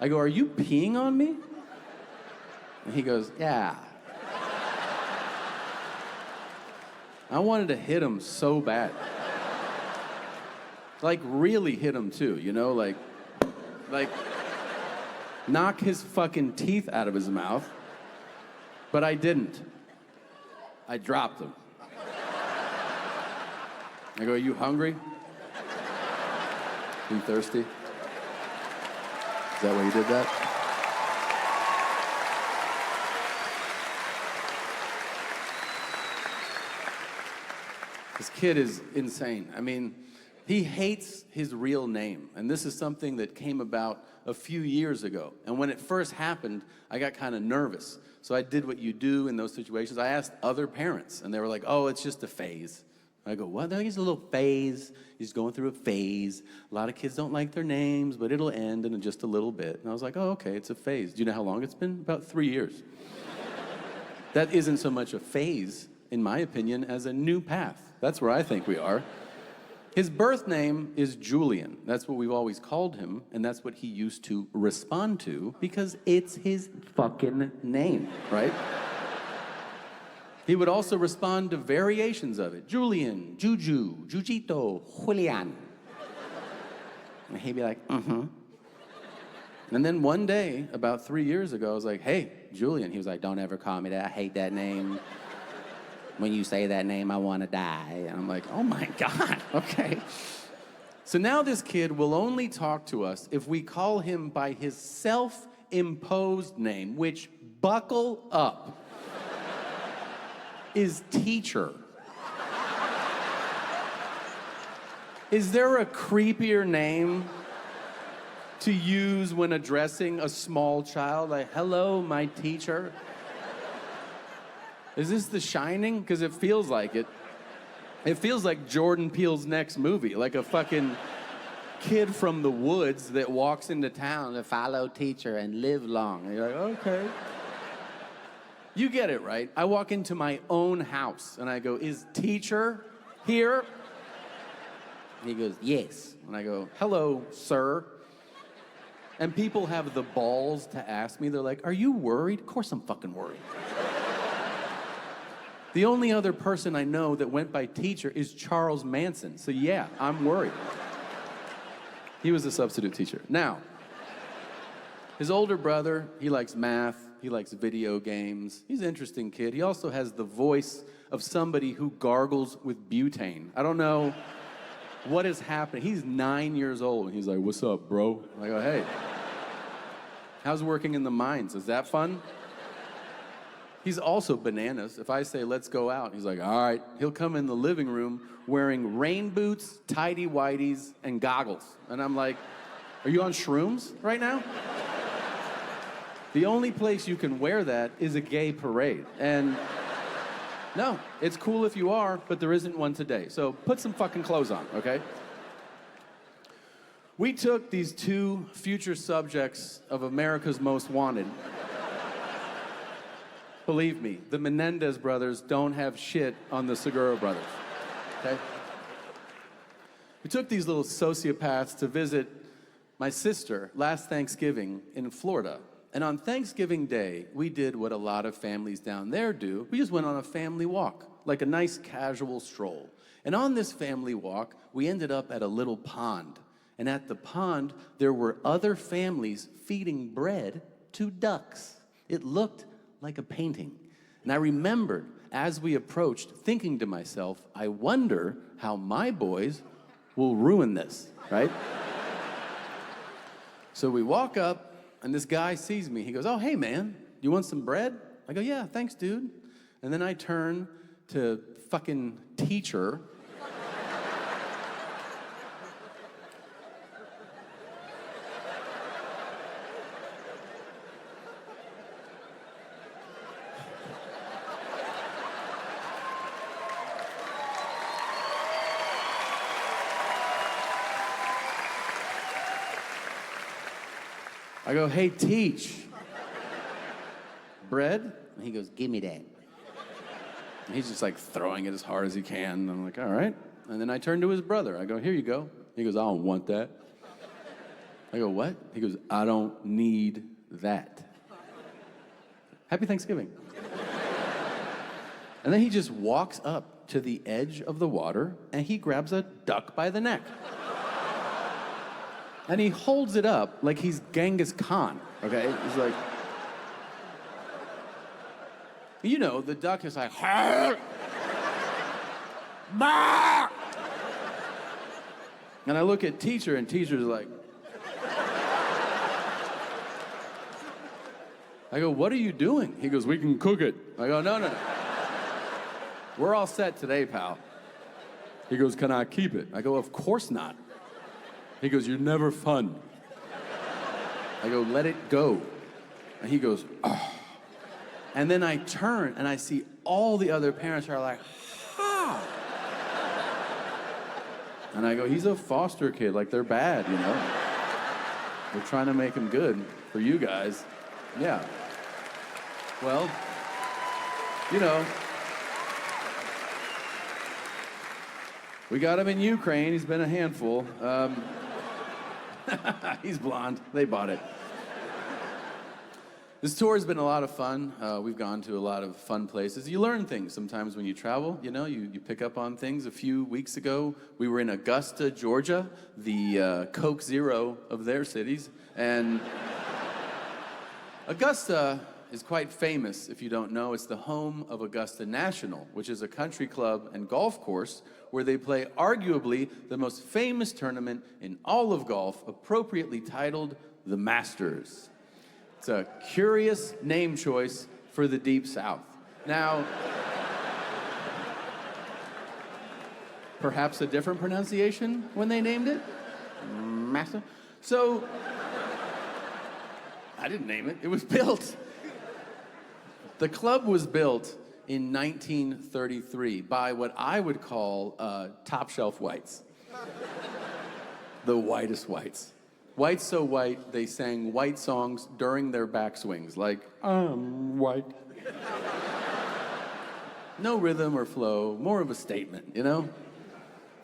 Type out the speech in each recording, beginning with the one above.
I go, are you peeing on me? And he goes, yeah. I wanted to hit him so bad. Like, really hit him too, you know? Like, knock his fucking teeth out of his mouth. But I didn't. I dropped him. I go, are you hungry? You thirsty? Is that why you did that? This kid is insane. I mean, he hates his real name. And this is something that came about a few years ago. And when it first happened, I got kind of nervous. So I did what you do in those situations. I asked other parents, and they were like, oh, it's just a phase. I go, what? I think it's a little phase. He's going through a phase. A lot of kids don't like their names, but it'll end in just a little bit. And I was like, oh, okay, it's a phase. Do you know how long it's been? About 3 years. That isn't so much a phase, in my opinion, as a new path. That's where I think we are. His birth name is Julian. That's what we've always called him, and that's what he used to respond to because it's his fucking name, right? He would also respond to variations of it. Julian, Juju, Jujito, Julian. And he'd be like, mm-hmm. And then one day, about 3 years ago, I was like, hey, Julian. He was like, don't ever call me that. I hate that name. When you say that name, I want to die. And I'm like, oh my God, okay. So now this kid will only talk to us if we call him by his self-imposed name, which, buckle up, is teacher. Is there a creepier name to use when addressing a small child? Like, hello, my teacher. Is this The Shining? Because it feels like it. It feels like Jordan Peele's next movie, like a fucking kid from the woods that walks into town to follow teacher and live long. And you're like, okay. You get it, right? I walk into my own house and I go, is teacher here? And he goes, yes. And I go, hello, sir. And people have the balls to ask me, they're like, are you worried? Of course I'm fucking worried. The only other person I know that went by teacher is Charles Manson. So yeah, I'm worried. He was a substitute teacher. Now, his older brother, he likes math, he likes video games. He's an interesting kid. He also has the voice of somebody who gargles with butane. I don't know what is happening. He's 9 years old, and he's like, what's up, bro? I go, hey, how's working in the mines? Is that fun? He's also bananas. If I say, let's go out, he's like, all right. He'll come in the living room wearing rain boots, tighty-whities, and goggles. And I'm like, are you on shrooms right now? The only place you can wear that is a gay parade. And no, it's cool if you are, but there isn't one today. So put some fucking clothes on, okay? We took these two future subjects of America's Most Wanted. Believe me, the Menendez brothers don't have shit on the Segura brothers, okay? We took these little sociopaths to visit my sister last Thanksgiving in Florida. And on Thanksgiving Day, we did what a lot of families down there do. We just went on a family walk, like a nice casual stroll. And on this family walk, we ended up at a little pond. And at the pond, there were other families feeding bread to ducks. It looked like a painting. And I remembered, as we approached, thinking to myself, I wonder how my boys will ruin this, right? So we walk up, and this guy sees me. He goes, oh, hey, man, you want some bread? I go, yeah, thanks, dude. And then I turn to fucking teacher. I go, hey, teach. Bread? And he goes, give me that. And he's just like throwing it as hard as he can. And I'm like, all right. And then I turn to his brother. I go, here you go. He goes, I don't want that. I go, what? He goes, I don't need that. Happy Thanksgiving. And then he just walks up to the edge of the water and he grabs a duck by the neck. And he holds it up like he's Genghis Khan, okay? He's like, you know, the duck is like, bah! And I look at teacher, and teacher's like, I go, what are you doing? He goes, we can cook it. I go, no. We're all set today, pal. He goes, can I keep it? I go, of course not. He goes, you're never fun. I go, let it go. And he goes, oh. And then I turn and I see all the other parents are like, ha. And I go, he's a foster kid, like they're bad, you know? We're trying to make him good for you guys. Yeah. Well, you know, we got him in Ukraine. He's been a handful. He's blonde. They bought it. This tour has been a lot of fun. We've gone to a lot of fun places. You learn things sometimes when you travel, you know, you pick up on things. A few weeks ago, we were in Augusta, Georgia, the Coke Zero of their cities. And Augusta is quite famous, if you don't know. It's the home of Augusta National, which is a country club and golf course where they play arguably the most famous tournament in all of golf, appropriately titled the Masters. It's a curious name choice for the Deep South. Now, perhaps a different pronunciation when they named it? Master? So, I didn't name it. It was built. The club was built in 1933 by what I would call top shelf whites. The whitest whites. Whites so white, they sang white songs during their backswings, like, I'm white. No rhythm or flow, more of a statement, you know?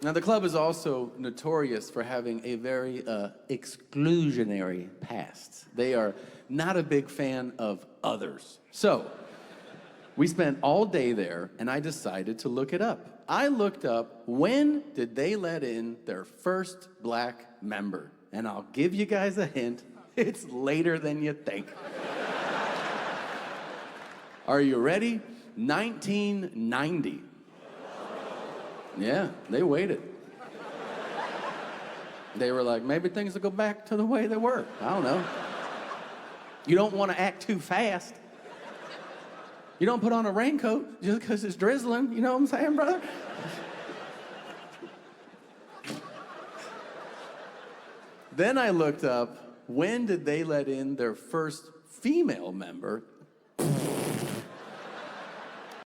Now, the club is also notorious for having a very exclusionary past. They are not a big fan of others. So, we spent all day there, and I decided to look it up. I looked up, when did they let in their first black member? And I'll give you guys a hint, it's later than you think. Are you ready? 1990. Yeah, they waited. They were like, maybe things will go back to the way they were. I don't know. You don't want to act too fast. You don't put on a raincoat just because it's drizzling. You know what I'm saying, brother? Then I looked up, when did they let in their first female member?